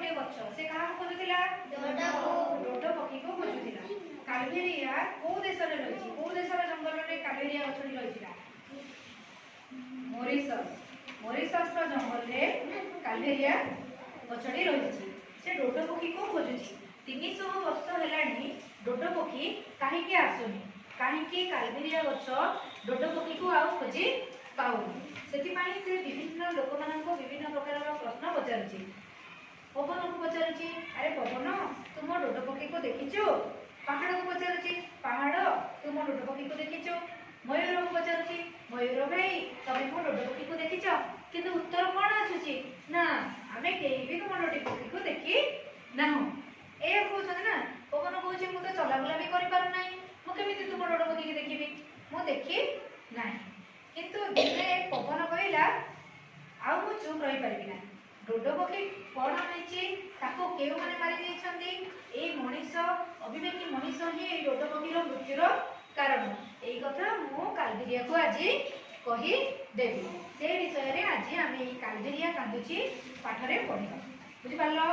गोटे गछ से क्या खोजुला डोड पक्षी को खोजुला। कालभेरिया को देश रे रही को देशर जंगल में कालभेरिया गछटी रही मॉरिशस मॉरिशस जंगल में कालभेरिया गछटी रही से डोड पक्षी को खोजुची 300 वर्ष हेलानी डोड पक्षी कहीं आसुनी कहीं कालभेरिया गछ डोड पक्षी को आउ खोजी पाऊनी से विभिन्न लोक मान विभिन्न प्रकार प्रश्न पचारुची पवन को पचारुची अरे पवन तुम डोड पक्षी को देखिचो पहाड़ को पचारुची पहाड़ तुम डोड पक्षी को देखिचो मयूर को पचारुची मयूर भाई तमें मो डोड पक्षी को देखिच किंतु उत्तर कौन आसुची ना आमे केही भी तुम डोड पक्षी को देखी ना ए कहते ना पवन कहे मुझे चलाबुला भी कर मुझे तुम डोड पक्षी की देखी मु देखी ना किंतु दिने पवन कहला आउ मु चुप रही पारि ना डोड पक्षी कौन होइछि ताको केउ माने मारि दैछन्ती ए मनीष अविवेकी मनीष ही डोड पक्षीर मृत्युर कारण एई कथा मु कालभेरिया को आज कही देबी से विषय रे आज आमे कालभेरिया कांदुची पाठरे पढिबा बुझि पारलो।